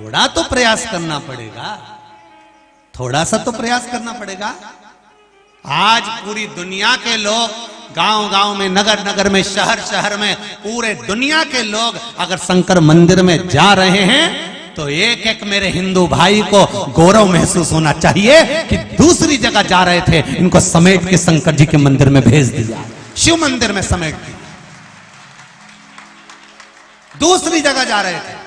थोड़ा तो प्रयास करना पड़ेगा, थोड़ा सा तो प्रयास करना पड़ेगा। आज पूरी दुनिया के लोग गांव गांव में, नगर नगर में, शहर शहर में, पूरे दुनिया के लोग अगर शंकर मंदिर में जा रहे हैं तो एक एक मेरे हिंदू भाई को गौरव महसूस होना चाहिए कि दूसरी जगह जा रहे थे, इनको समेट के शंकर जी के मंदिर में भेज दिया, शिव मंदिर में समेट दिया। दूसरी जगह जा रहे थे,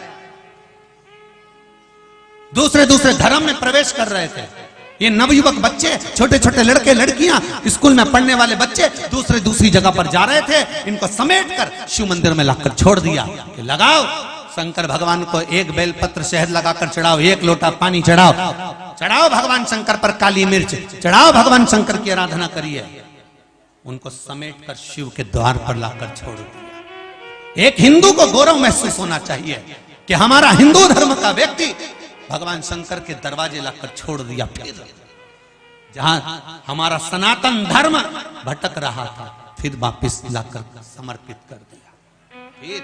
दूसरे दूसरे धर्म में प्रवेश कर रहे थे। ये नवयुवक बच्चे, छोटे छोटे लड़के लड़कियां, स्कूल में पढ़ने वाले बच्चे दूसरी जगह पर जा रहे थे। इनको समेट कर शिव मंदिर में लाकर छोड़ दिया कि लगाओ शंकर भगवान को एक बेलपत्र शहद लगाकर चढ़ाओ, एक लोटा पानी चढ़ाओ, चढ़ाओ भगवान शंकर पर काली मिर्च, चढ़ाओ भगवान शंकर की आराधना करिए। उनको समेट कर शिव के द्वार पर लाकर छोड़ दिया। एक हिंदू को गौरव महसूस होना चाहिए कि हमारा हिंदू धर्म का व्यक्ति भगवान शंकर के दरवाजे लाकर छोड़ दिया। फिर जहां हमारा सनातन धर्म भटक रहा था, फिर वापिस लाकर समर्पित कर दिया। फिर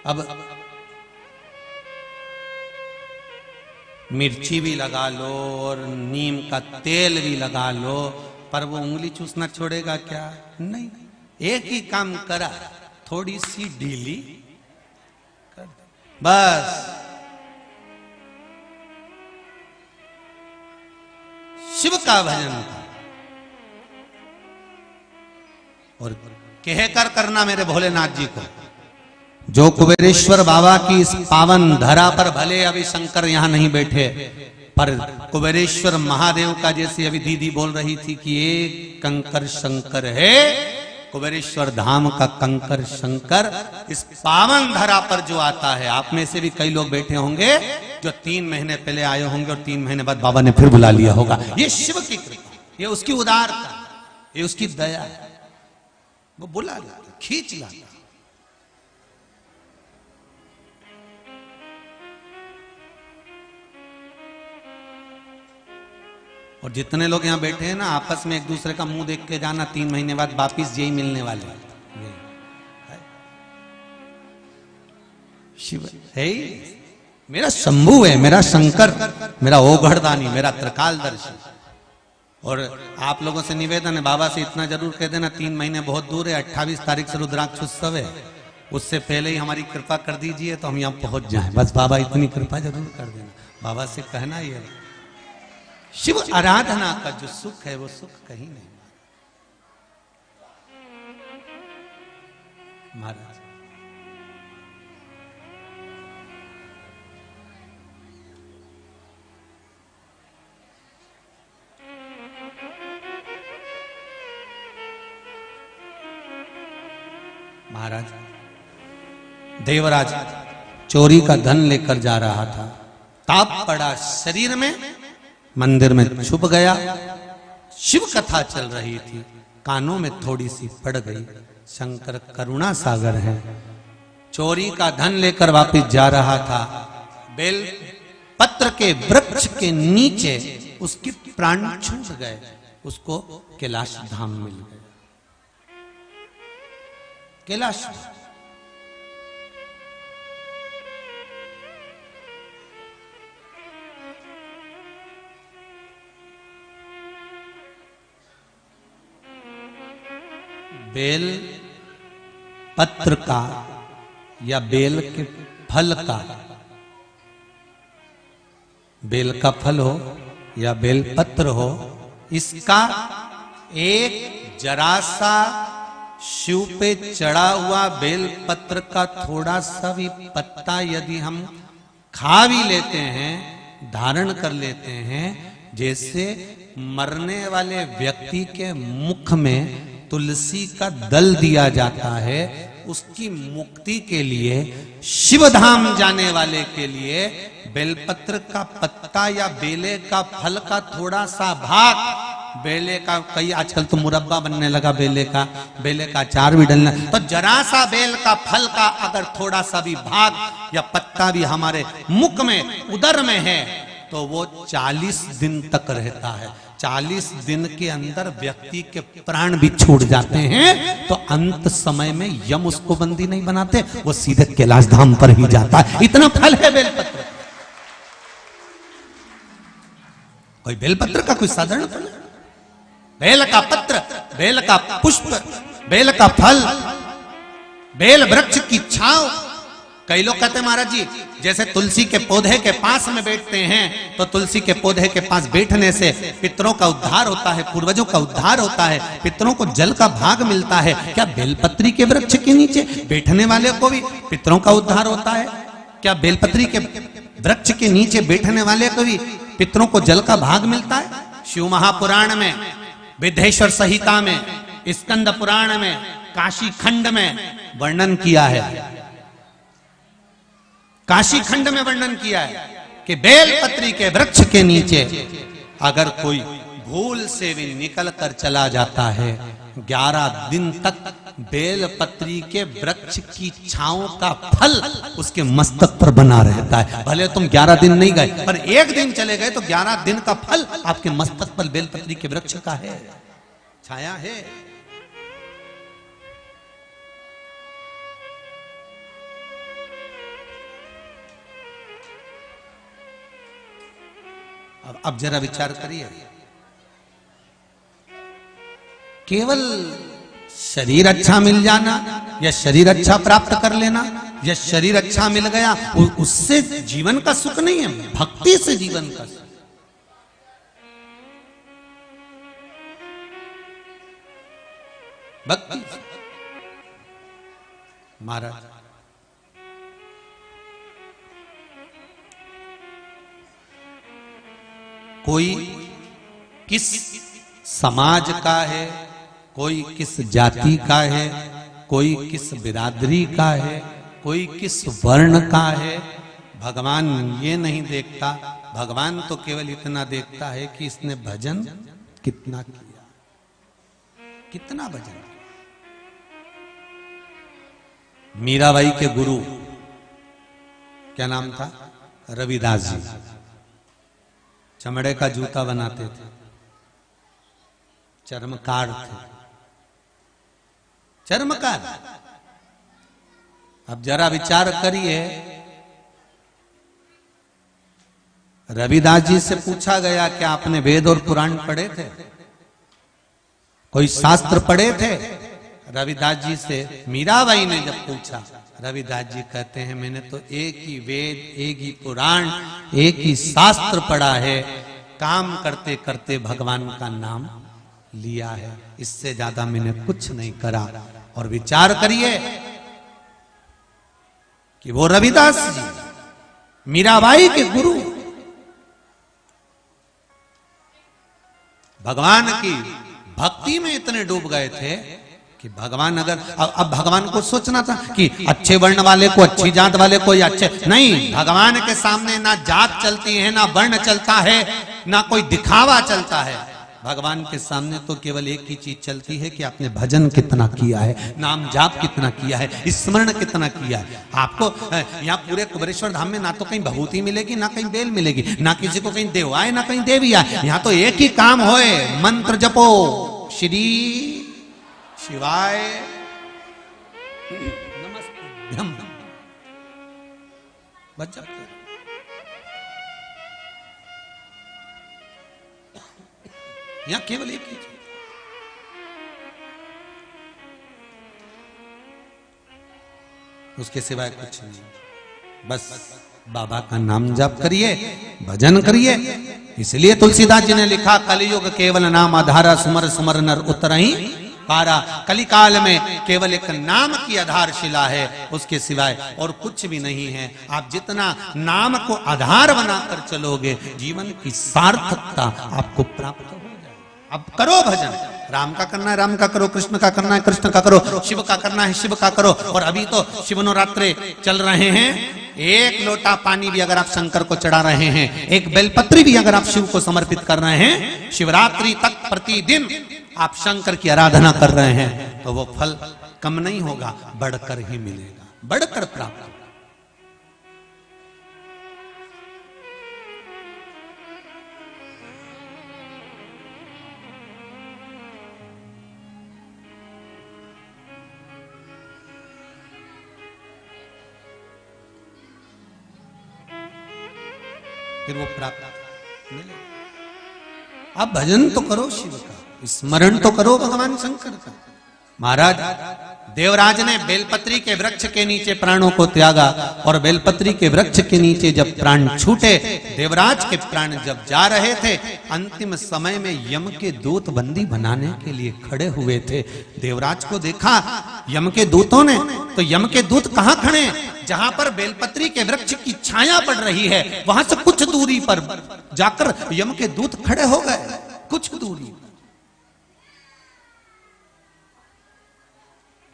अब मिर्ची भी लगा लो और नीम का तेल भी लगा लो, पर वो उंगली चूसना छोड़ेगा क्या? नहीं। एक ही काम करा, थोड़ी सी ढीली कर दे, बस। शिव का भजन और कहकर करना मेरे भोलेनाथ जी को। जो कुबेरेश्वर बाबा की इस पावन धरा पर भले अभी शंकर यहां नहीं बैठे, पर कुबेरेश्वर महादेव का, जैसे अभी दीदी बोल रही थी कि एक कंकर शंकर है, कुबेरेश्वर धाम का कंकर शंकर इस पावन धरा पर जो आता है। आप में से भी कई लोग बैठे होंगे जो 3 महीने पहले आए होंगे और 3 महीने बाद बाबा ने फिर बुला लिया होगा। ये शिव की कृपा, ये उसकी उदारता, ये उसकी दया, वो बुला लाता, खींच लाता। और जितने लोग यहाँ बैठे हैं ना, आपस में एक दूसरे का मुंह देख के जाना, 3 महीने बाद वापिस यही मिलने वाले हैं। शिव है, मेरा शंभु है, मेरा शंकर, मेरा ओघड़दानी, मेरा त्रिकालदर्शी। और आप लोगों से निवेदन है, बाबा से इतना जरूर कह देना, 3 महीने बहुत दूर है, 28 तारीख से रुद्राक्ष उत्सव है, उससे पहले ही हमारी कृपा कर दीजिए तो हम यहाँ पहुंच जाएं। बस बाबा इतनी कृपा जरूर कर देना, बाबा से कहना ही है। शिव आराधना का जो सुख है वो सुख कहीं नहीं। महाराज महाराज देवराज चोरी का धन लेकर जा रहा था, ताप पड़ा शरीर में, मंदिर में छुप गया। शिव कथा चल रही थी, कानों में थोड़ी सी पड़ गई। शंकर करुणा सागर है, चोरी का धन लेकर वापस जा रहा था, बेल पत्र के वृक्ष के नीचे उसके प्राण छूट गए, उसको कैलाश धाम मिल गए। कैलाश बेल पत्र का या बेल के फल का, बेल का फल हो या बेल पत्र हो, इसका एक जरा सा शिव पे चढ़ा हुआ बेल पत्र का थोड़ा सा भी पत्ता यदि हम खा भी लेते हैं, धारण कर लेते हैं, जैसे मरने वाले व्यक्ति के मुख में तुलसी का दल दिया जाता है, उसकी मुक्ति के लिए, शिवधाम जाने वाले के लिए बेलपत्र का पत्ता या बेले का फल का थोड़ा सा भाग, बेले का, कई आजकल तो मुरब्बा बनने लगा बेले का अचार भी डलना, तो जरा सा बेल का फल का अगर थोड़ा सा भी भाग या पत्ता भी हमारे मुख में, उदर में है, तो वो 40 दिन तक रहता है। 40 दिन के अंदर व्यक्ति के प्राण भी छूट जाते हैं तो अंत समय में यम उसको बंदी नहीं बनाते, वो सीधे कैलाश धाम पर ही जाता है। इतना फल है बेलपत्र। कोई बेलपत्र का कोई साधारण फल? बेल का पत्र, बेल का पुष्प, बेल का फल, बेल वृक्ष की छांव। कई लोग कहते हैं महाराज जी जैसे तुलसी के पौधे के पास में बैठते हैं तो तुलसी के पौधे के पास बैठने से पितरों का उद्धार होता है, पूर्वजों का उद्धार होता है, पितरों को जल का भाग मिलता है। क्या बेलपत्री के वृक्ष के नीचे बैठने वाले को भी पितरों का उद्धार होता है? क्या बेलपत्री के वृक्ष के नीचे बैठने वाले को भी पितरों को जल का भाग मिलता है? शिव महापुराण में, विद्धेश्वर संहिता में, स्कंद पुराण में, काशी खंड में वर्णन किया है। काशी खंड में वर्णन किया है कि बेलपत्री के वृक्ष के नीचे अगर कोई भूल से भी निकल कर चला जाता है 11 दिन तक बेलपत्री के वृक्ष की छांव का फल उसके मस्तक पर बना रहता है। भले तुम 11 दिन नहीं गए पर एक दिन चले गए तो 11 दिन का फल आपके मस्तक पर बेलपत्री के वृक्ष का है, छाया है। अब जरा विचार करिए, केवल शरीर अच्छा मिल जाना या शरीर अच्छा प्राप्त कर लेना या शरीर अच्छा मिल गया उससे जीवन का सुख नहीं है, भक्ति से जीवन का सुख। भक्ति महाराज कोई किस समाज का है, कोई किस जाति का है, कोई किस बिरादरी का है, कोई किस वर्ण का है, भगवान ये नहीं देखता। भगवान तो केवल इतना देखता है कि इसने भजन कितना किया, कितना भजन। मीराबाई के गुरु क्या नाम था? रविदास जी। चमड़े का जूता बनाते थे, चर्मकार थे, चर्मकार। अब जरा विचार करिए, रविदास जी से पूछा गया कि आपने वेद और पुराण पढ़े थे, कोई शास्त्र पढ़े थे? रविदास जी से मीराबाई ने जब पूछा, रविदास जी कहते हैं मैंने तो एक ही वेद, एक ही पुराण, एक ही शास्त्र पढ़ा है, काम करते करते भगवान का नाम लिया है, इससे ज्यादा मैंने कुछ नहीं करा। और विचार करिए कि वो रविदास जी मीराबाई के गुरु भगवान की भक्ति में इतने डूब गए थे कि भगवान अगर अब भगवान को सोचना था कि अच्छे वर्ण वाले को, अच्छी जात वाले को या अच्छे नहीं, भगवान के सामने ना जात चलती है, ना वर्ण चलता है, ना कोई दिखावा चलता है। भगवान के सामने तो केवल एक ही चीज चलती है कि आपने भजन कितना किया है, नाम जाप कितना किया है, स्मरण कितना किया है। आपको यहाँ पूरे कुबेरेश्वर धाम में ना तो कहीं भभूति मिलेगी, ना कहीं बेल मिलेगी, ना किसी को कहीं देव आए, ना कहीं देवी आए। यहाँ तो एक ही काम होए, मंत्र जपो श्री शिवाय नमस्ते। बच जाते यहाँ केवल एक ही चीज, उसके सिवाय कुछ नहीं। बस बाबा का नाम जाप करिए, भजन करिए। इसलिए तुलसीदास जी ने लिखा, कलयुग केवल नाम आधारा, सुमर सुमर नर उतरहि पारा। कलिकाल में केवल एक नाम की आधारशिला है, उसके सिवाय और कुछ भी नहीं है। आप जितना नाम को आधार बनाकर चलोगे, जीवन की सार्थकता आपको प्राप्त हो जाए। अब करो भजन, राम का करना है राम का करो, कृष्ण का करना है कृष्ण का करो, शिव का करना है शिव का करो। और अभी तो शिवनवरात्रे चल रहे हैं, एक लोटा पानी भी अगर आप शंकर को चढ़ा रहे हैं, एक बेलपत्री भी अगर आप शिव को समर्पित कर रहे हैं, शिवरात्रि तक प्रतिदिन आप शंकर की आराधना कर रहे हैं, तो वो फल कम नहीं होगा, बढ़कर ही मिलेगा, बढ़कर प्राप्त होगा। फिर वो प्राप्त मिलेगा। आप भजन तो करो शिव का, स्मरण तो करो भगवान शंकर का। महाराज देवराज ने बेलपत्री के वृक्ष के नीचे प्राणों को त्यागा, और बेलपत्री के वृक्ष के नीचे जब प्राण छूटे, देवराज के प्राण जब जा रहे थे, अंतिम समय में यम के दूत बंदी बनाने के लिए खड़े हुए थे। देवराज को देखा यम के दूतों ने, तो यम के दूत कहां खड़े? जहां पर बेलपत्री के वृक्ष की छाया पड़ रही है, वहां से कुछ दूरी पर जाकर यम के दूत खड़े हो गए। कुछ दूरी,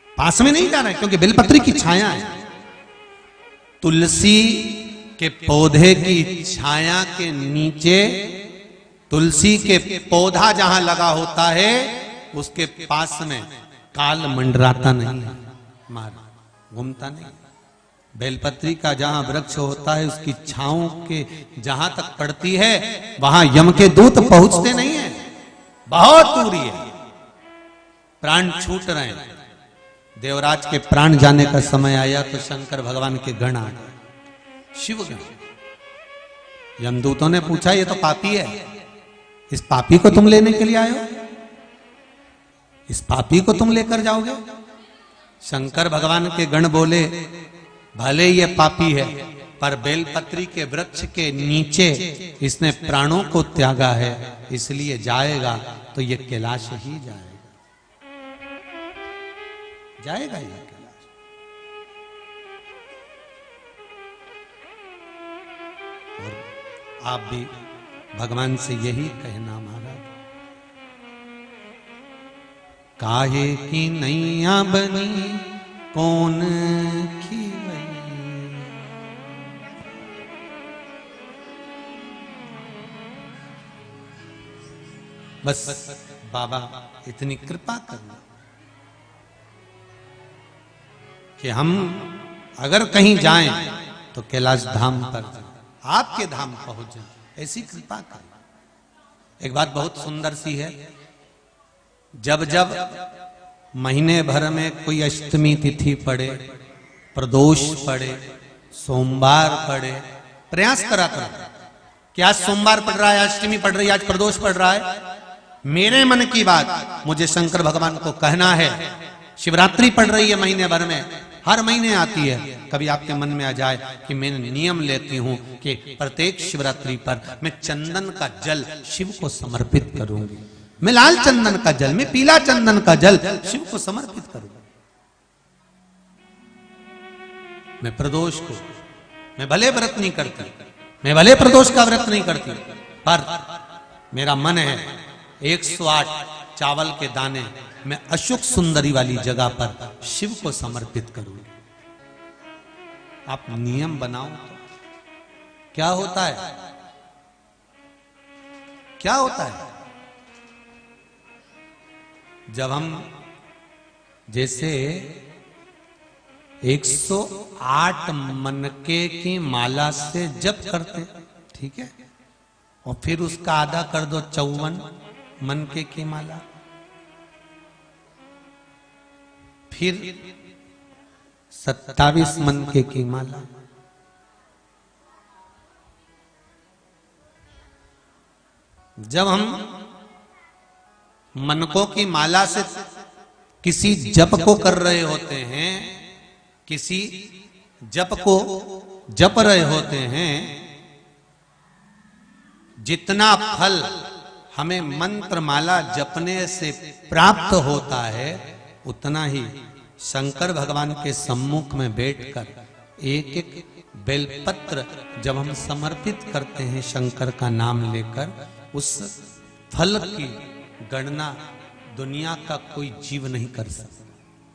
पास में नहीं जा रहे, क्योंकि बेलपत्री की छाया है। तुलसी के पौधे की छाया के नीचे, तुलसी के पौधा जहां लगा होता है उसके पास में काल मंडराता नहीं है, मार घूमता नहीं। बेलपत्री का जहां वृक्ष होता है उसकी छांव के जहां तक पड़ती है वहां यम के दूत पहुंचते नहीं है, बहुत दूरी है। प्राण छूट रहे हैं। देवराज के प्राण जाने का समय आया तो शंकर भगवान के गण आ गए, शिव गण। यमदूतों ने पूछा ये तो पापी है, इस पापी को तुम लेने के लिए आए हो? इस पापी को तुम लेकर जाओगे? शंकर भगवान के गण बोले भले ये पापी है, पर बेलपत्री के वृक्ष के नीचे इसने प्राणों को त्यागा है, इसलिए जाएगा तो ये कैलाश ही जाएगा, जाएगा ये कैलाश। और आप भी भगवान से यही कहना महाराज, काहे की नैया बनी कौन खीवई, बस बाबा इतनी कृपा करना कि हम अगर कहीं जाएं तो कैलाश धाम पर जाएं, आपके धाम पहुंच जाएं, ऐसी कृपा कर। एक बात बहुत सुंदर सी है, जब जब महीने भर में कोई अष्टमी तिथि पड़े, प्रदोष पड़े, सोमवार पड़े, प्रयास करा करो कि आज सोमवार पड़ रहा है, अष्टमी पड़ रही है, आज प्रदोष पड़ रहा है। मेरे मन की बात मुझे शंकर भगवान को कहना है, शिवरात्रि पड़ रही है महीने भर में, हर महीने आती है, कभी आपके मन में आ जाए कि मैं नियम लेती हूं कि प्रत्येक शिवरात्रि पर मैं चंदन का जल शिव को समर्पित करूंगी, मैं लाल चंदन का जल, मैं पीला चंदन का जल शिव को समर्पित करूंगी। मैं प्रदोष को, मैं भले व्रत नहीं करती, मैं भले प्रदोष का व्रत नहीं करती, पर मेरा मन है 108 चावल के दाने मैं अशोक सुंदरी वाली जगह पर शिव को समर्पित करूंगी। आप नियम बनाओ तो क्या होता है, क्या होता है? जब हम जैसे 108 मनके की माला से जप करते, ठीक है, और फिर उसका आधा कर दो 54 मनके की माला, फिर 27 मनके की माला, जब हम मनकों की माला से किसी जप को कर रहे होते हैं, किसी जप को जप रहे होते हैं, जितना फल हमें मंत्र माला जपने से प्राप्त होता है, उतना ही शंकर भगवान के सम्मुख में बैठकर एक एक बेलपत्र जब हम समर्पित करते हैं शंकर का नाम लेकर, उस फल की गणना दुनिया का कोई जीव नहीं कर सकता।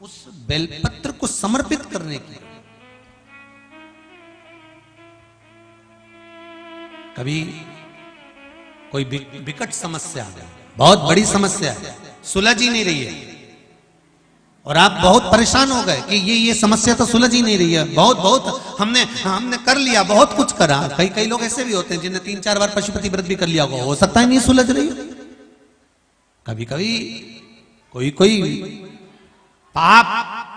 उस बेलपत्र को समर्पित करने की, कभी कोई विकट समस्या, बहुत बड़ी समस्या है, सुलझ ही नहीं रही है, और आप बहुत परेशान हो गए कि ये समस्या तो सुलझ ही नहीं रही है, बहुत हमने कर लिया, बहुत कुछ करा। कई लोग ऐसे भी होते हैं जिन्हें 3-4 बार पशुपति व्रत भी कर लिया होगा, हो सकता है नहीं सुलझ रही है। कभी कभी कोई पाप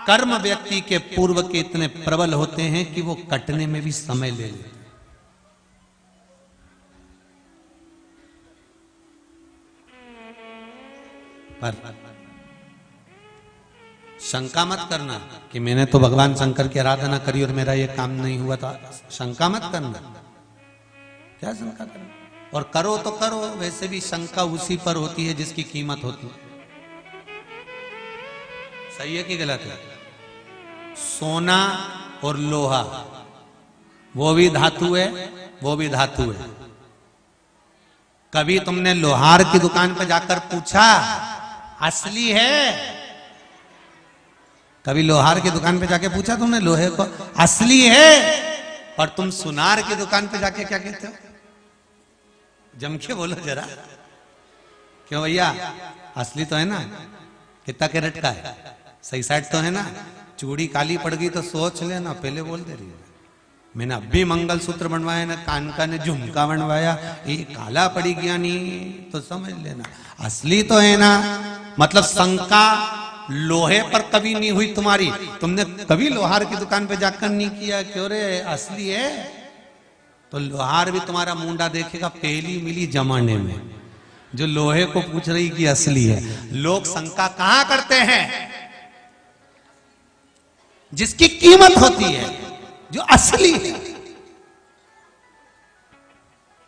कर्म व्यक्ति के पूर्व के इतने प्रबल होते हैं कि वो कटने में भी समय ले लेते हैं। पर शंका मत करना कि मैंने तो भगवान शंकर की आराधना करी और मेरा ये काम नहीं हुआ था। शंका मत करना, क्या शंका करना? और करो तो करो, वैसे भी शंका उसी पर होती है जिसकी कीमत होती है। सही है कि गलत है? सोना और लोहा वो भी धातु है, वो भी धातु है। कभी तुमने लोहार की दुकान पर जाकर पूछा असली है? कभी लोहार की दुकान पे जाके पूछा तुमने लोहे को असली है? और तुम सुनार की दुकान पे जाके क्या कहते हो? जम के बोलो जरा, क्यों भैया असली तो है ना? कितना कैरेट का है? सही साइड तो है ना? चूड़ी काली पड़ गई तो सोच लेना, पहले बोल दे रही है मैंने अभी मंगलसूत्र बनवाया ना, कान का ने झुमका बनवाया, ये काला पड़ी गया नहीं तो समझ लेना असली तो है ना। मतलब शंका लोहे पर कभी नहीं हुई तुम्हारी। तुमने कभी लोहार की दुकान पे जाकर नहीं किया क्यों रे असली है? तो लोहार भी तुम्हारा मुंडा देखेगा पहली मिली जमाने में, जो लोहे को पूछ रही कि असली है। लोग शंका कहां करते हैं? जिसकी कीमत होती है, जो असली है,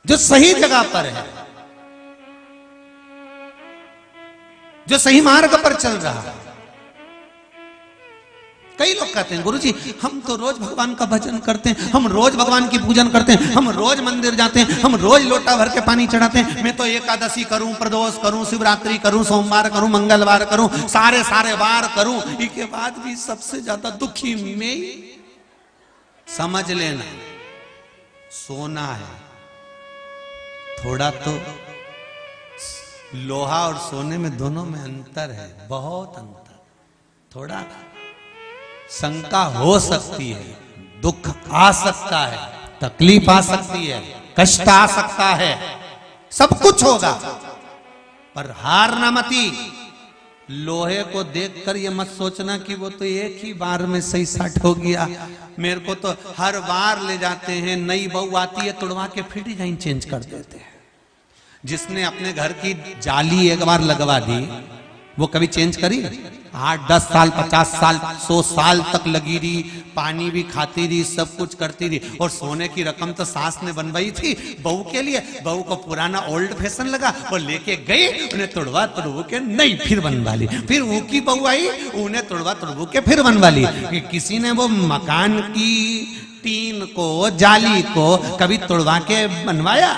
जो सही जगह पर है, जो सही मार्ग पर चल रहा है। कई लोग कहते हैं गुरुजी हम तो रोज भगवान का भजन करते हैं, हम रोज भगवान की पूजन करते हैं, हम रोज मंदिर जाते हैं, हम रोज लोटा भर के पानी चढ़ाते हैं, मैं तो एकादशी करूं, प्रदोष करूं, शिवरात्रि करूं, सोमवार करूं, मंगलवार करूं, सारे सारे वार करूं, इसके बाद भी सबसे ज्यादा दुखी मैं ही। समझ लेना सोना है, थोड़ा तो लोहा और सोने में दोनों में अंतर है, बहुत अंतर। थोड़ा शंका हो सकती है, दुख आ सकता है, तकलीफ आ सकती है, कष्ट आ सकता है, सब कुछ होगा, पर हार ना मती। लोहे को देखकर ये मत सोचना कि वो तो एक ही बार में सही सट हो गया। मेरे को तो हर बार ले जाते हैं, नई बहू आती है तुड़वा के फिर डिजाइन चेंज कर देते हैं। जिसने अपने घर की जाली एक बार लगवा दी वो कभी चेंज करी? 8-10 साल 50 साल 100 साल तक लगी रही, पानी भी खाती रही, सब कुछ करती रही। और सोने की रकम तो सास ने बनवाई थी बहू के लिए, बहू को पुराना ओल्ड फैशन लगा, वो लेके गई, उन्हें तुड़वा तुड़वू के नहीं फिर बनवा ली। फिर वो की बहू आई, उन्हें तुड़वा तुड़वू के फिर बनवा ली। कि किसी ने वो मकान की टीन को, जाली को कभी तुड़वा के बनवाया?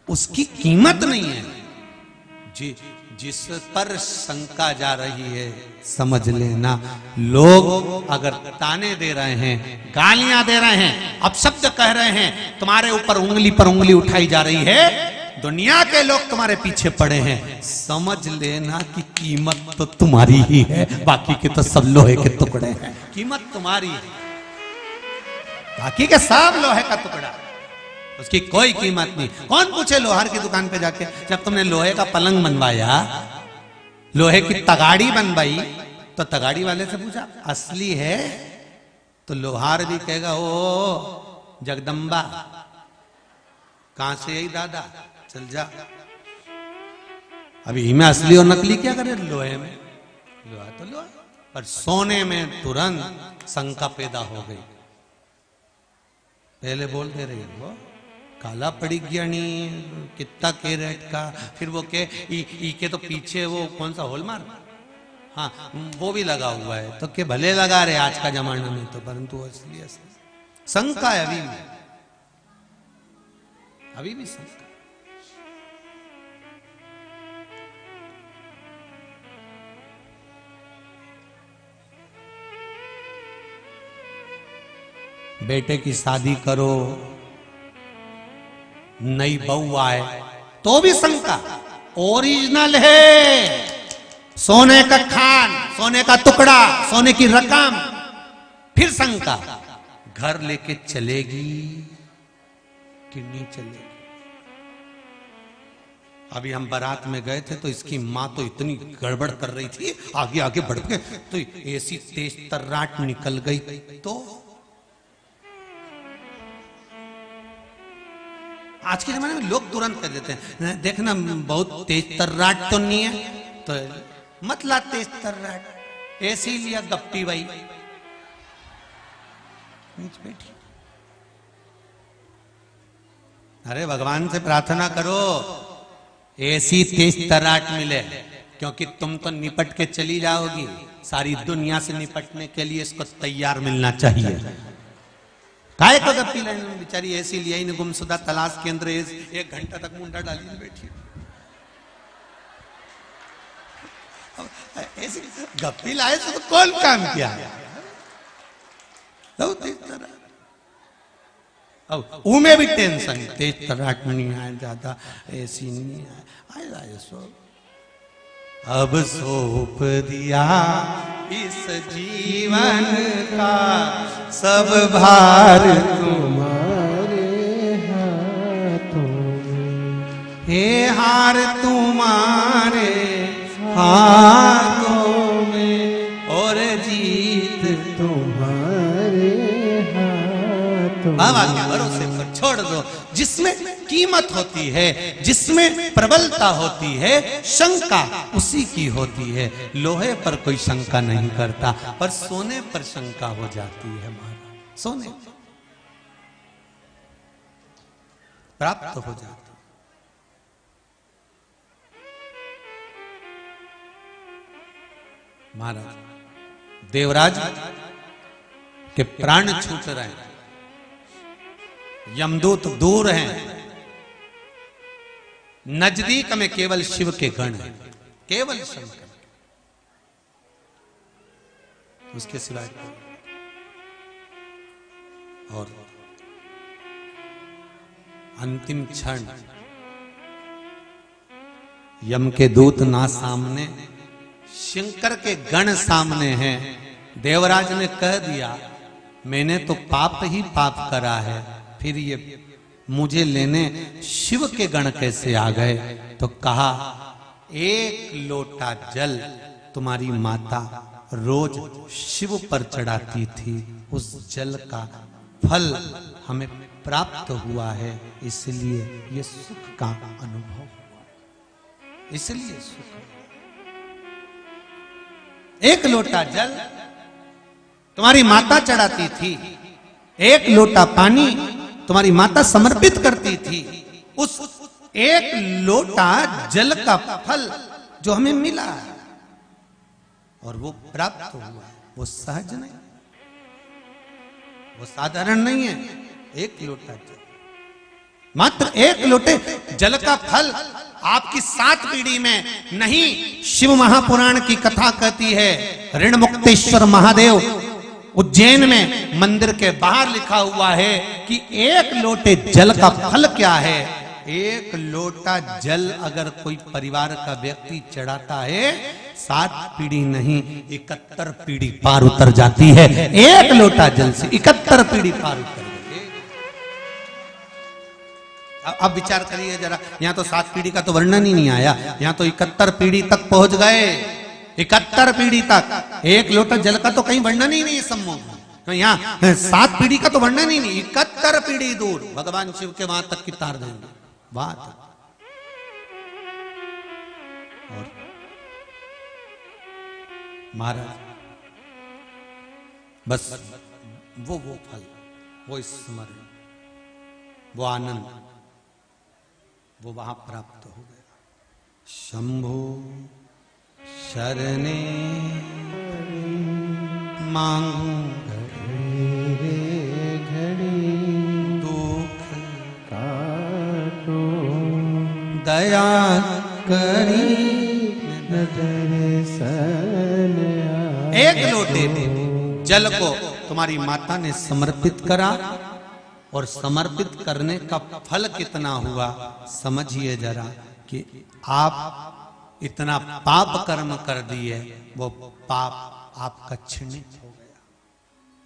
उसकी कीमत नहीं है। जिस पर शंका जा रही है समझ लेना, लोग अगर ताने दे रहे हैं, गालियां दे रहे हैं, अपशब्द कह रहे हैं, तुम्हारे ऊपर उंगली पर उंगली उठाई जा रही है, दुनिया के लोग तुम्हारे पीछे पड़े हैं, समझ लेना कि कीमत तो तुम्हारी ही है, बाकी के तो सब लोहे के टुकड़े हैं। कीमत तुम्हारी है, बाकी के सब लोहे का टुकड़ा, उसकी कोई कीमत नहीं। कौन पूछे लोहार की दुकान पे जाके? जब तुमने लोहे का पलंग बनवाया, लोहे की तगाड़ी बनवाई, तो तगाड़ी वाले से पूछा असली है? तो लोहार भी कहेगा ओ जगदम्बा कहां से आई दादा, चल जा। अभी में असली और नकली क्या करे? लोहे में लोहा तो लोहा, पर सोने में तुरंत शंका पैदा हो गई। पहले बोल दे रही वो काला पड़ी गया नहीं, कितना कैरेट का, फिर वो के ई के तो पीछे वो कौन सा हॉलमार्क, हाँ वो भी लगा हुआ है, तो के भले लगा रहे आज का जमाना में तो, परंतु असली शंका है अभी भी शंका। बेटे की शादी करो, नई बहू आए तो भी शंका। ओरिजिनल है, सोने का खान, सोने का टुकड़ा, सोने की रकम, फिर शंका घर लेके चलेगी कि नहीं चलेगी। अभी हम बारात में गए थे तो इसकी मां तो इतनी गड़बड़ कर रही थी, आगे आगे बढ़ के तो ऐसी तेज तर्राट निकल गई। तो आज के जमाने में लोग तुरंत कर देते हैं, देखना बहुत तेज तर्राट तो नहीं है तो मत ला तेज तर्राट, ऐसी लिया गप्पी भाई बैठी। अरे भगवान से प्रार्थना करो ऐसी तेज तर्राट मिले, क्योंकि तुम तो निपट के चली जाओगी, सारी दुनिया से निपटने के लिए इसको तैयार मिलना चाहिए। काय को गप्पी लाइन बेचारी ऐसी लिया ही गुमशुदा तलाश केंद्र 1 घंटा तक मुंडा डाली बैठी, ऐसी गप्पी लाए तो कौन काम किया। अब उमे भी टेंशन, तेज तराट में नहीं आया ज्यादा, ऐसी नहीं आया सो अब सौंप दिया इस जीवन का सब भार तुम्हारे हाथों में, हे हार तुम्हारे हाथों में और जीत तुम्हारे हाथों में। भरोसे पर छोड़ दो, जिसमें कीमत होती है, जिसमें प्रबलता होती है, शंका उसी की होती है। लोहे पर कोई शंका नहीं करता, पर सोने पर शंका हो जाती है। महाराज सोने प्राप्त हो जाती। महाराज देवराज के प्राण छूट रहे हैं, यमदूत दूर हैं, नजदीक में केवल शिव के गण हैं, केवल शंकर, उसके सिवाय। और अंतिम क्षण यम के दूत ना सामने, शंकर के गण सामने हैं। देवराज ने कह दिया मैंने तो पाप ही पाप करा है, फिर ये मुझे लेने शिव के गण कैसे आ गए। तो कहा 1 लोटा जल तुम्हारी माता रोज शिव पर चढ़ाती थी, उस जल का फल हमें प्राप्त हुआ है, इसलिए ये सुख का अनुभव हुआ, इसलिए सुख। 1 लोटा जल तुम्हारी माता चढ़ाती थी, 1 लोटा पानी तुम्हारी माता समर्पित करती थी, उस 1 लोटा जल का फल जो हमें मिला और वो प्राप्त हुआ, वो सहज नहीं, वो साधारण नहीं है। 1 लोटा जल, मात्र 1 लोटे जल का फल आपकी 7 पीढ़ी में नहीं। शिव महापुराण की कथा कहती है, ऋण मुक्तेश्वर महादेव उज्जैन में मंदिर के बाहर लिखा हुआ है कि 1 लोटे जल का फल क्या है। 1 लोटा जल अगर कोई परिवार का व्यक्ति चढ़ाता है, 7 पीढ़ी नहीं 71 पीढ़ी पार उतर जाती है। 1 लोटा जल से 71 पीढ़ी पार उतर जाती है। अब विचार करिए जरा, यहाँ तो 7 पीढ़ी का तो वर्णन ही नहीं आया, यहाँ तो 71 पीढ़ी तक पहुंच गए। 71 पीढ़ी तक 1 लोटा जल का तो कहीं वर्णन ही नहीं सम्मोह, तो यहाँ 7 पीढ़ी का तो वर्णन ही नहीं, 71 पीढ़ी दूर भगवान शिव के वहां तक की तार देंगे बात। और महाराज बस वो फल, वो स्मरण, वो आनंद, वो वहां प्राप्त हो गया। शंभो शरणे मांगू घड़ी दुख काटो, दया करी दर्शन। 1 लोटे जल को तुम्हारी माता ने समर्पित करा, और समर्पित करने का फल कितना हुआ समझिए जरा, कि आप इतना पाप कर्म कर दिए, वो पाप आपका क्षीणित हो गया,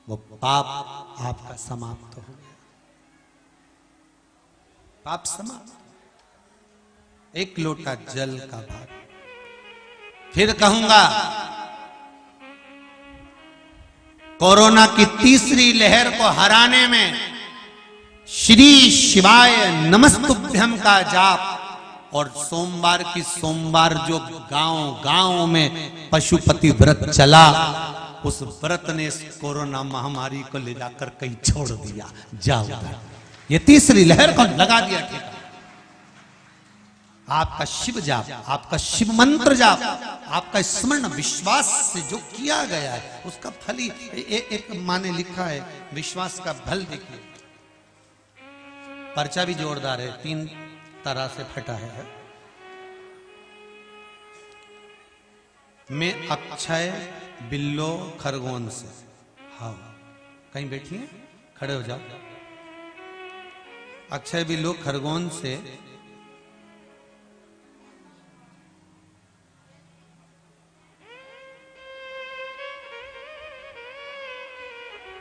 वो पाप आपका समाप्त हो गया, पाप समाप्त। 1 लोटा जल का भार। फिर कहूंगा, कोरोना की तीसरी लहर को हराने में श्री शिवाय नमस्तुभ्यम का जाप, और सोमवार की सोमवार जो गांव में पशुपति व्रत चला, उस व्रत ने इस कोरोना महामारी को ले जाकर कहीं छोड़ दिया। जाओ, ये तीसरी लहर को लगा दिया ठेका। आपका शिव जाप, आपका शिव मंत्र जाप, आपका स्मरण विश्वास से जो किया गया है, उसका फल ही एक माने लिखा है, विश्वास का फल देखिए। पर्चा भी जोरदार है, 3 तरह से फटा है। मैं अक्षय बिल्लो खरगोन से, हाँ कहीं बैठिए, खड़े हो जाओ। अक्षय बिल्लो खरगोन से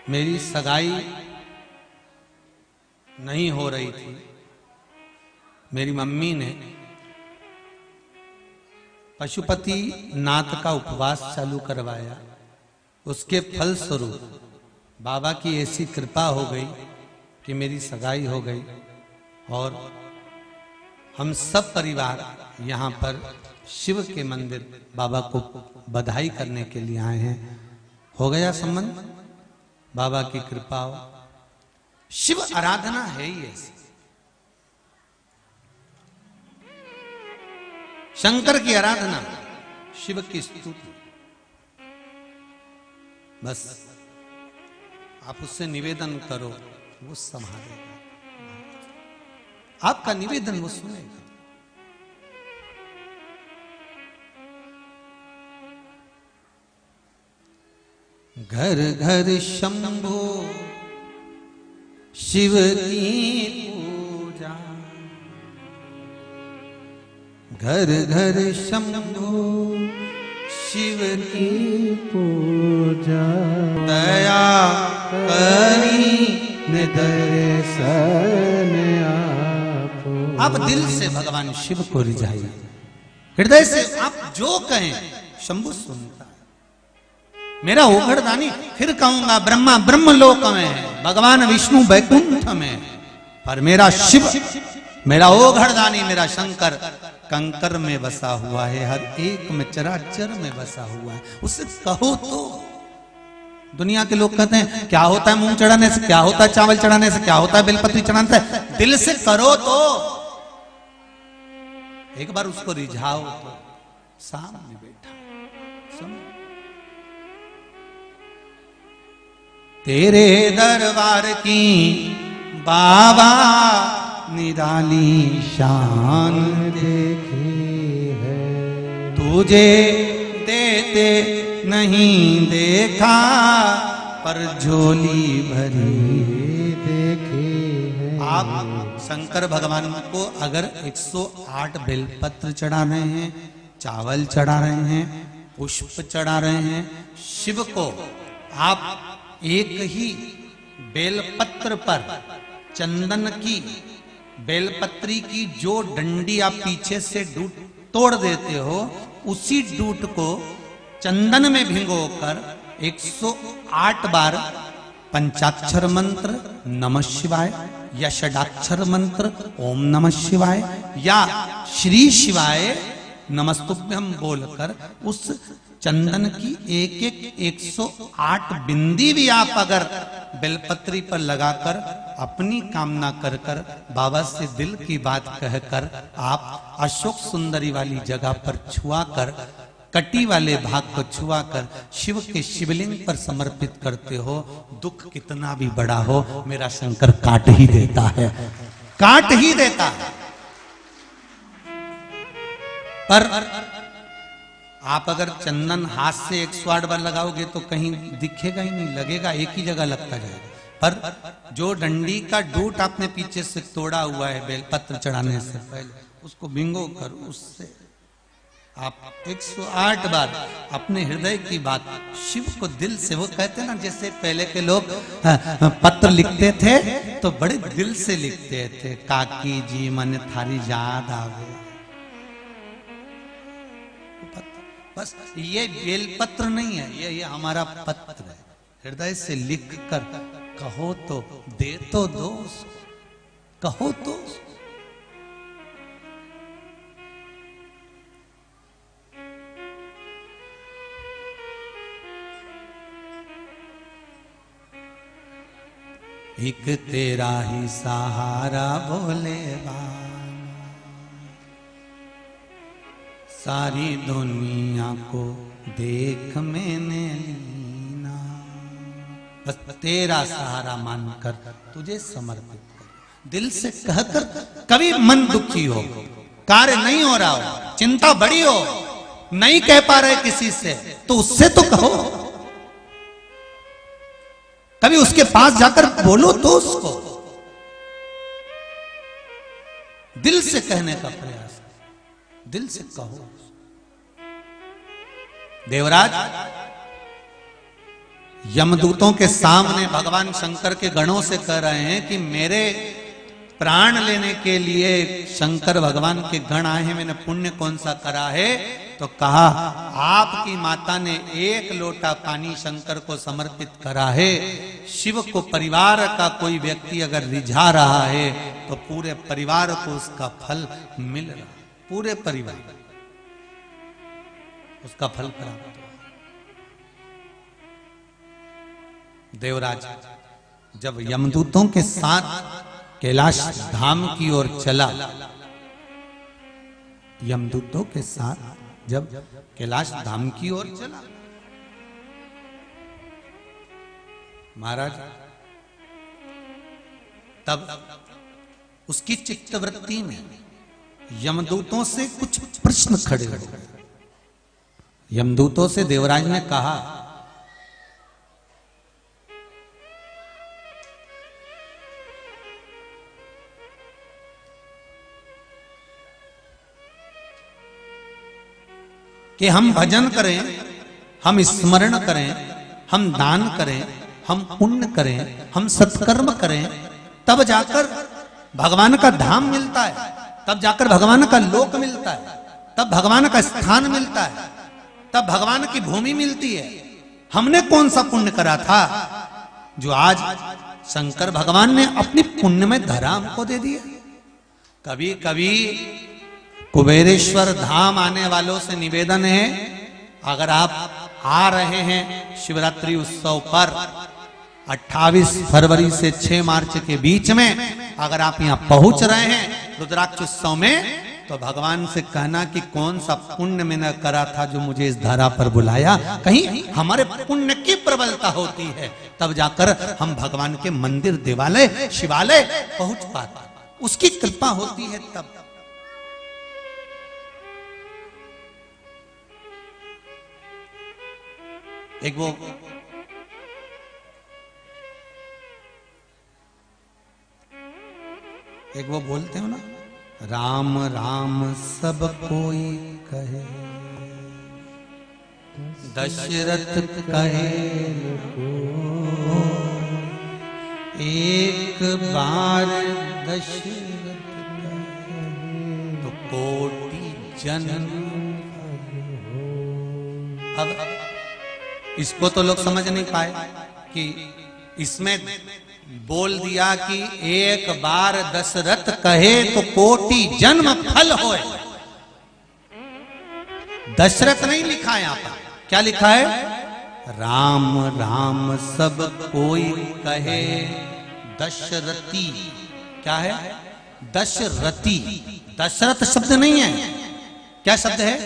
मेरी सगाई नहीं हो रही थी। मेरी मम्मी ने पशुपति नाथ का उपवास चालू करवाया। उसके फलस्वरूप बाबा की ऐसी कृपा हो गई कि मेरी सगाई हो गई, और हम सब परिवार यहाँ पर शिव के मंदिर बाबा को बधाई करने के लिए आए हैं। हो गया संबंध, बाबा की कृपा हो। शिव आराधना है ही ऐसी। शंकर की आराधना, शिव की स्तुति। बस आप उससे निवेदन करो, वो संभालेगा। आपका निवेदन वो सुनेगा। घर घर शंभो शिव की पूजा, घर घर शंभो शिव की पूजा, दया करी निदर्शन आप दिल से भगवान शिव को रिझाइए, हृदय से आप जो कहें शंभु सुनता है। मेरा ओघड़दानी, फिर कहूंगा ब्रह्मा ब्रह्मलोक में है, भगवान विष्णु वैकुंठ में, पर मेरा शिव, मेरा ओघड़दानी, मेरा शंकर कंकर में बसा हुआ है, हर एक में चराचर में बसा हुआ है। उसे कहो तो। दुनिया के लोग कहते हैं क्या होता है मूंग चढ़ाने से, क्या होता है चावल चढ़ाने से, क्या होता है बेलपत्री चढ़ाने से। दिल से करो तो, एक बार उसको रिझाओ तो। सामने बैठा समझ, तेरे दरबार की बाबा निराली शान देखी है, तुझे देते नहीं देखा, पर झोली भरी देखी है। आप शंकर भगवान को अगर 108 बेलपत्र चढ़ा रहे हैं, चावल चढ़ा रहे हैं, पुष्प चढ़ा रहे हैं, शिव को आप एक ही बेलपत्र पर चंदन की, बेलपत्री की जो डंडी आप पीछे से डूट तोड़ देते हो, उसी डूट को चंदन में भिगोकर 108 बार पंचाक्षर मंत्र नमः शिवाय, या षडाक्षर मंत्र ओम नमः शिवाय, या श्री शिवाय नमस्तुभ्यम बोलकर उस चंदन की एक 108 बिंदी भी आप अगर बेलपत्री पर लगाकर अपनी कामना कर कर बाबा से दिल की बात कहकर आप अशोक सुंदरी वाली जगह पर छुआ कर, कटी वाले भाग को छुआ कर शिव के शिवलिंग पर समर्पित करते हो, दुख कितना भी बड़ा हो मेरा शंकर काट ही देता है, काट ही देता है। पर आप अगर चंदन हाथ से 108 बार लगाओगे तो कहीं दिखेगा ही नहीं, लगेगा एक ही जगह लगता जाएगा। पर जो डंडी का डूट आपने पीछे से तोड़ा हुआ है बेलपत्र चढ़ाने से पहले, उसको भिंगो कर उससे आप 108 बार अपने हृदय की बात शिव को दिल से, वो कहते ना जैसे पहले के लोग पत्र लिखते थे तो बड़े दिल से लिखते थे, काकी जी मन थारी याद आवे। बस ये बेलपत्र नहीं है, ये हमारा पत्र है। हृदय से लिख कर कहो तो दे तो दो, कहो तो। एक तेरा ही सहारा बोले बाबा, सारी दुनिया को देख मैंने लीना, बस तेरा सहारा मानकर तुझे समर्पित कर। दिल से कहकर, कभी मन दुखी हो, कार्य नहीं हो रहा हो, चिंता बड़ी हो, नहीं कह पा रहे किसी से, तो उससे तो कहो, कभी उसके पास जाकर बोलो तो उसको, दिल से कहने का प्रयास, दिल से कहो। देवराज यमदूतों के सामने भगवान शंकर के गणों से कह रहे हैं कि मेरे प्राण लेने के लिए शंकर भगवान के गण आए हैं, मैंने पुण्य कौन सा करा है? तो कहा आपकी माता ने एक लोटा पानी शंकर को समर्पित करा है। शिव को परिवार का कोई व्यक्ति अगर रिझा रहा है तो पूरे परिवार को उसका फल मिल रहा है, पूरे परिवार उसका फल प्राप्त हुआ। देवराज जब यमदूतों के साथ कैलाश धाम की ओर चला, यमदूतों के साथ जब कैलाश धाम की ओर चला, महाराज तब उसकी चित्तवृत्ति में यमदूतों से कुछ प्रश्न खड़े हो गए। यमदूतों से देवराज ने कहा कि हम भजन करें, हम स्मरण करें, हम दान करें, हम पुण्य करें, हम सत्कर्म करें, तब जाकर भगवान का धाम मिलता है, तब जाकर भगवान का लोक मिलता है, तब भगवान का स्थान मिलता है, तब भगवान की भूमि मिलती है। हमने कौन सा पुण्य करा था जो आज शंकर भगवान ने अपनी पुण्य में धरा हमको दे दिया? कभी कभी कुबेरेश्वर धाम आने वालों से निवेदन है, अगर आप आ रहे हैं शिवरात्रि उत्सव पर 28 फरवरी से 6 मार्च के बीच में, अगर आप यहां पहुंच रहे हैं रुद्राक्ष उत्सव में, तो भगवान से कहना कि कौन सा पुण्य मैंने करा था जो मुझे इस धारा पर बुलाया। कहीं हमारे पुण्य की प्रबलता होती है, तब जाकर हम भगवान के मंदिर, देवालय, शिवालय पहुंच पाते, उसकी कृपा होती है तब। एक वो बोलते हो ना, राम राम सब कोई कहे, दशरथ कहे एक बार दशरथ कहे तो कोटि जन्म। अब इसको तो लोग समझ नहीं पाए कि इसमें बोल दिया कि एक बार दशरथ कहे तो कोटि जन्म फल होए। दशरथ नहीं लिखा है यहां पर, क्या लिखा है? राम राम सब कोई कहे दशरथी। क्या है? दशरथी। दशरथ शब्द नहीं है, क्या शब्द है?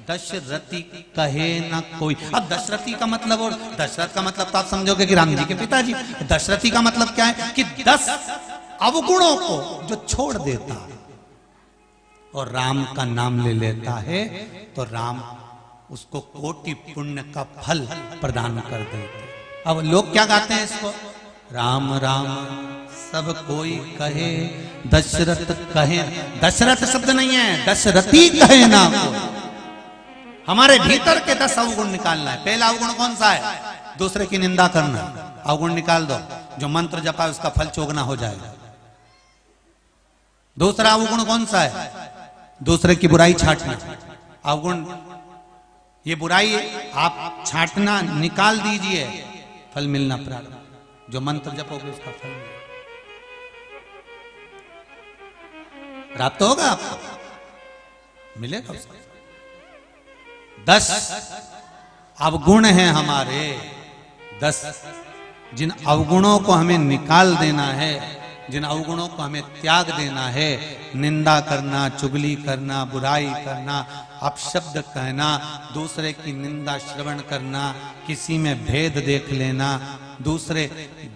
दशरथी कहे ना कोई। अब दशरथी का मतलब, और दशरथ का मतलब तो आप समझोगे कि राम जी के पिताजी। दशरथी का मतलब क्या है? कि 10 अवगुणों को जो छोड़ देता है और राम का नाम ले लेता है, तो राम उसको कोटि पुण्य का फल प्रदान कर देते। अब लोग क्या गाते हैं इसको? राम राम सब कोई कहे दशरथ कहे। दशरथ शब्द नहीं है, दशरथी कहे ना कोई। हमारे भीतर के 10 अवगुण निकालना है। पहला अवगुण कौन सा है? दूसरे की निंदा करना। अवगुण निकाल दो, जो मंत्र जपा है उसका फल चोगना हो जाएगा। दूसरा अवगुण कौन सा है? दूसरे की बुराई छांटना। अवगुण, ये बुराई आप छांटना निकाल दीजिए, फल मिलना प्रारंभ। जो मंत्र जपोगे उसका फल मिलेगा। प्राप्त होगा आपको, मिलेगा उसको। 10 अवगुण हैं हमारे, 10 जिन अवगुणों को हमें निकाल देना है, जिन अवगुणों को हमें त्याग देना है, निंदा करना, चुगली करना, बुराई करना, अपशब्द कहना, दूसरे की निंदा श्रवण करना, किसी में भेद देख लेना, दूसरे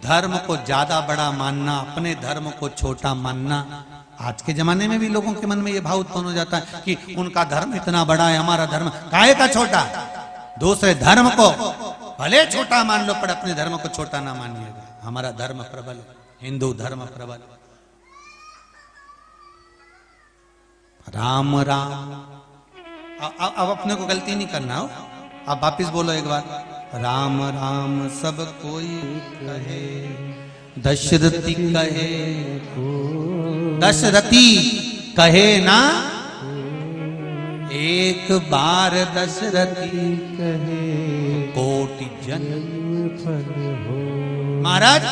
धर्म को ज्यादा बड़ा मानना, अपने धर्म को छोटा मानना। आज के जमाने में भी लोगों के मन में यह भाव उत्पन्न हो जाता है कि उनका धर्म इतना बड़ा है, हमारा धर्म काहे का छोटा। दूसरे धर्म को भले छोटा मान लो पर अपने धर्म को छोटा ना मानिएगा। हमारा धर्म प्रबल, हिंदू धर्म प्रबल। राम राम। अब अपने को गलती नहीं करना हो, अब वापिस बोलो एक बार, राम राम सब कोई कहे, दशरथी कहे, दशरथी कहे ना, एक बार दशरथी कहे, कोटि जन्म फल हो। महाराज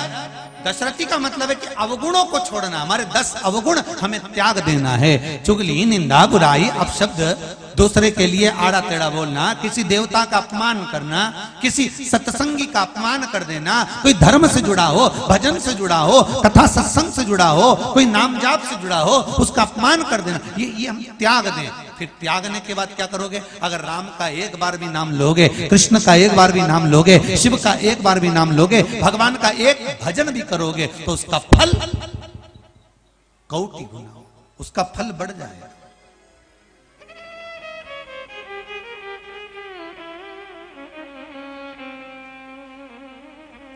दशरथी का मतलब है कि अवगुणों को छोड़ना, हमारे 10 अवगुण हमें त्याग देना है। चुगली, निंदा, बुराई, अपशब्द, दूसरे के लिए आड़ा टेढ़ा बोलना, किसी देवता का अपमान करना, किसी सत्संगी का अपमान कर देना, कोई धर्म से जुड़ा हो, भजन से जुड़ा हो, कथा सत्संग से जुड़ा हो, कोई नाम जाप से जुड़ा हो, उसका अपमान कर देना, ये हम त्याग दें। फिर त्यागने के बाद क्या करोगे? अगर राम का एक बार भी नाम लोगे, कृष्ण का एक बार भी नाम लोगे, शिव का एक बार भी नाम लोगे, भगवान का एक भजन भी करोगे तो उसका फल कोटि गुना, उसका फल बढ़ जाएगा।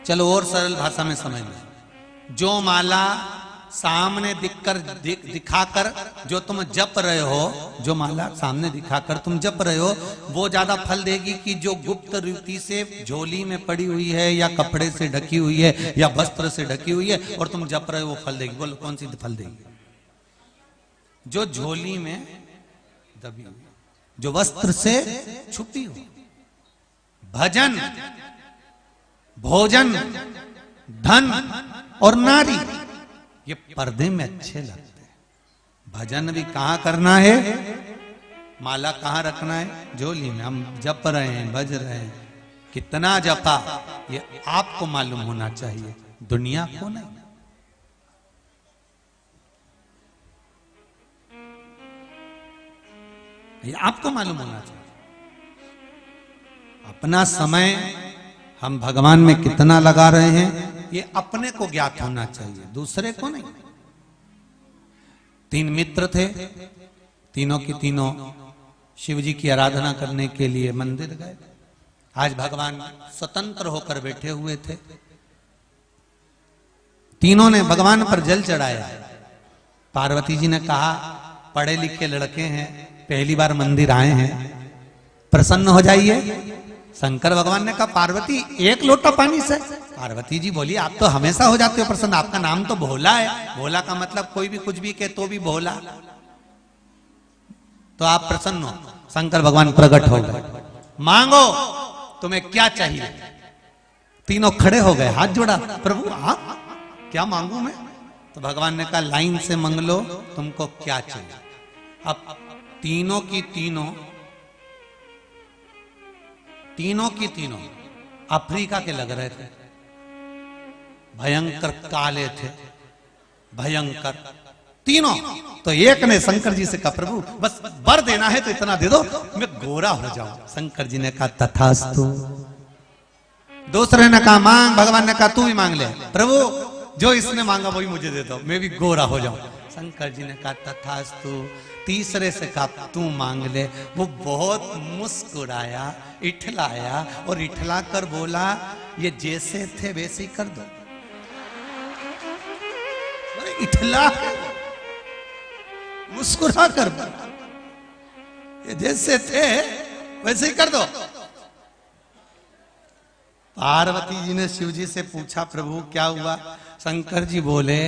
चलो और सरल भाषा में समझ लो, जो माला सामने दिखाकर जो तुम जप रहे हो, जो माला सामने दिखाकर तुम जप रहे हो, वो ज्यादा फल देगी कि जो गुप्त रीति से झोली में पड़ी हुई है या कपड़े से ढकी हुई है या वस्त्र से ढकी हुई है और तुम जप रहे हो, वो फल देगी? बोलो कौन सी फल देगी? जो झोली में दबी हुई, जो वस्त्र से छुपी हुई। भजन, भोजन, धन और नारी, ये पर्दे में अच्छे लगते हैं। भजन भी कहां करना है, माला कहां रखना है? झोली में। हम जप रहे हैं, भज रहे हैं, कितना जपा ये आपको मालूम होना चाहिए, दुनिया को नहीं। ये आपको मालूम होना चाहिए। अपना समय हम भगवान में कितना लगा रहे हैं, ये अपने को ज्ञात होना चाहिए, दूसरे को नहीं। 3 मित्र थे, तीनों की तीनों शिव जी की आराधना करने के लिए मंदिर गए। आज भगवान स्वतंत्र होकर बैठे हुए थे। तीनों ने भगवान पर जल चढ़ाया। पार्वती जी ने कहा, पढ़े लिखे लड़के हैं, पहली बार मंदिर आए हैं, प्रसन्न हो जाइए। शंकर भगवान ने कहा, पार्वती एक लोटा पानी से? पार्वती जी बोली, आप तो हमेशा हो जाते हो प्रसन्न, आपका नाम तो भोला है। भोला का मतलब कोई भी कुछ भी कहे तो भी भोला, तो आप प्रसन्न हो। शंकर भगवान प्रकट हो गए, मांगो तुम्हें क्या चाहिए। तीनों खड़े हो गए, हाथ जोड़ा, प्रभु आप क्या मांगू मैं? तो भगवान ने कहा, लाइन से मांग लो, तुमको क्या चाहिए। अब तीनों की तीनों अफ्रीका के लग रहे थे, भयंकर काले थे, भयंकर तीनों। तो एक ने शंकर जी से कहा, प्रभु बस वर देना है तो इतना दे दो, मैं गोरा हो जाऊं। शंकर जी ने कहा, तथास्तु। दूसरे ने कहा, मांग। भगवान ने कहा, तू भी मांग ले। प्रभु जो इसने मांगा वही मुझे दे दो, मैं भी गोरा हो जाऊं। शंकर जी ने कहा, तथास्तु। तीसरे से कहा, तू मांग ले। वो बहुत मुस्कुराया, इठलाया और इठला कर बोला, ये जैसे थे वैसे ही कर दो। इठला मुस्कुरा कर, ये जैसे थे वैसे ही कर दो। पार्वती जी ने शिव जी से पूछा, प्रभु क्या हुआ? शंकर जी बोले,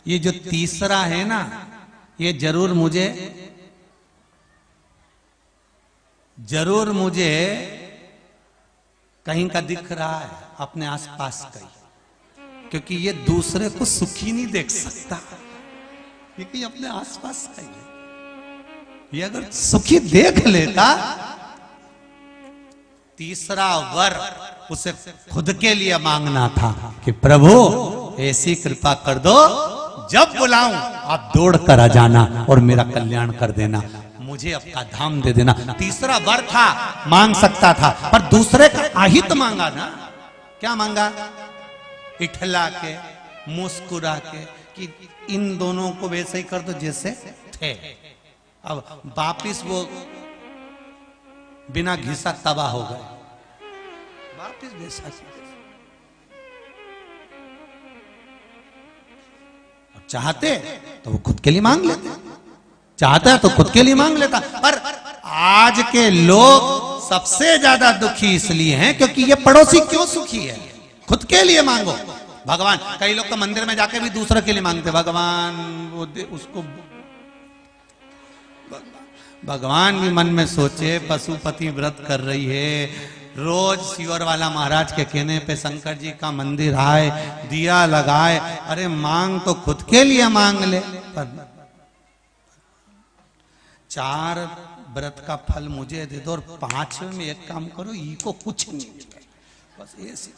ये जो तीसरा है ना, ये जरूर मुझे कहीं का दिख रहा है, अपने आसपास कहीं, क्योंकि ये दूसरे को सुखी नहीं देख सकता, ये कहीं अपने आसपास का ही है। ये अगर सुखी देख लेता, तीसरा वर उसे खुद के लिए मांगना था कि प्रभु ऐसी कृपा कर दो, जब बुलाऊं आप दौड़ कर आ जाना और मेरा कल्याण कर देना, मुझे आपका धाम दे देना। तीसरा वर था, मांग सकता था, पर दूसरे का आहित मांगा ना। क्या मांगा? इठला के, मुस्कुरा के, कि इन दोनों को वैसे ही कर दो जैसे थे। अब वापिस वो बिना घिसा तबाह हो गए, वापिस वैसा। चाहते तो वो खुद के लिए मांग लेते, चाहता तो खुद के लिए मांग लेता। पर आज के लोग सबसे ज्यादा दुखी इसलिए हैं क्योंकि ये पड़ोसी क्यों सुखी है। खुद के लिए मांगो। भगवान, कई लोग तो मंदिर में जाके भी दूसरे के लिए मांगते, भगवान वो उसको। भगवान भी मन में सोचे, पशुपति व्रत कर रही है, रोज शिवर वाला महाराज के कहने पे शंकर जी का मंदिर आए, दिया लगाए, अरे मांग तो खुद के लिए मांग ले। पर 4 व्रत का फल मुझे दे दो और 5वें में एक काम करो, ई को कुछ नहीं मिले, बस ये सीख।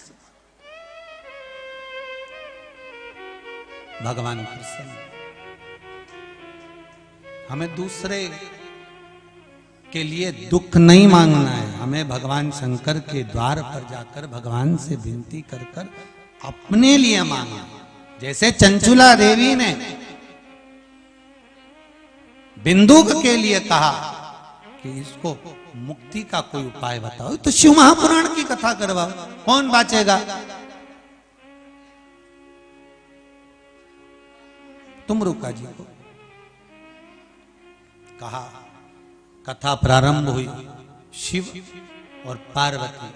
भगवान प्रसन्न। हमें दूसरे के लिए दुख नहीं मांगना है, हमें भगवान शंकर के द्वार पर जाकर भगवान से विनती कर कर अपने लिए मांगना। जैसे चंचुला देवी ने बिंदुक के लिए कहा कि इसको मुक्ति का कोई उपाय बताओ, तो शिव महापुराण की कथा करवाओ, कौन बाचेगा? तुमरुका जी को कहा, कथा प्रारंभ हुई। शिव और पार्वती,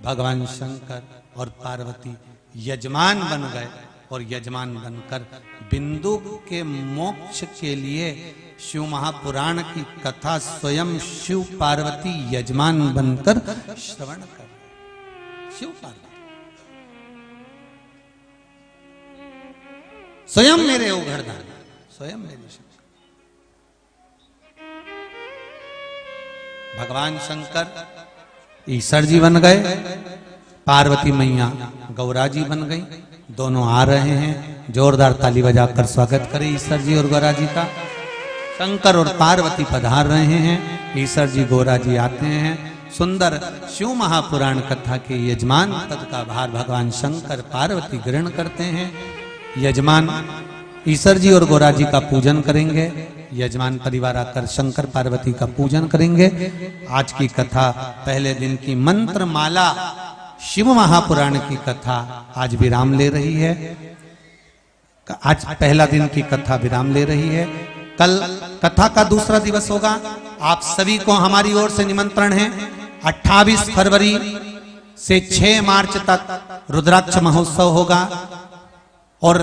भगवान शंकर और पार्वती यजमान बन गए और यजमान बनकर बिंदु के मोक्ष के लिए शिव महापुराण की कथा स्वयं शिव पार्वती यजमान बनकर श्रवण कर। शिव पार्वती स्वयं मेरे उघड़दान, स्वयं मेरे भगवान शंकर ईश्वर जी बन गए, पार्वती मैया गौरा जी बन गई। दोनों आ रहे हैं, जोरदार ताली बजाकर स्वागत करें ईश्वर जी और गौरा जी का। शंकर और पार्वती पधार रहे हैं, ईश्वर जी गौरा जी आते हैं। सुंदर शिव महापुराण कथा के यजमान पद का भार भगवान शंकर पार्वती ग्रहण करते हैं। यजमान ईश्वर जी और गौरा जी का पूजन करेंगे, यजमान परिवार आकर शंकर पार्वती का पूजन करेंगे। आज की कथा पहले दिन की मंत्र माला शिव महापुराण की कथा आज विराम ले रही है। आज पहला दिन की कथा विराम ले रही है। कल कथा का दूसरा दिवस होगा। आप सभी को हमारी ओर से निमंत्रण है। 28 फरवरी से 6 मार्च तक रुद्राक्ष महोत्सव होगा और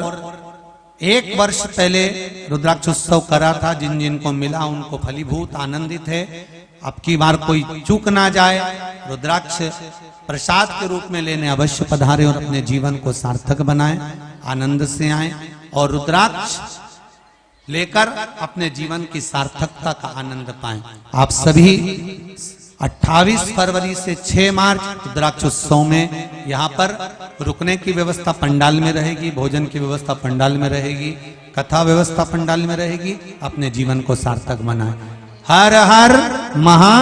1 वर्ष पहले रुद्राक्ष उत्सव करा था। जिन जिनको मिला उनको फलीभूत आनंदित है। अब की बार कोई चूक ना जाए, रुद्राक्ष प्रसाद के रूप में लेने अवश्य पधारे और अपने जीवन को सार्थक बनाएं, आनंद से आएं और रुद्राक्ष लेकर अपने जीवन की सार्थकता का आनंद पाएं। आप सभी 28 फरवरी से 6 मार्च रुद्राक्ष उत्सव में यहाँ पर रुकने की व्यवस्था पंडाल में रहेगी, भोजन की व्यवस्था पंडाल में रहेगी, कथा व्यवस्था पंडाल में रहेगी। अपने जीवन को सार्थक बनाएं। हर हर महा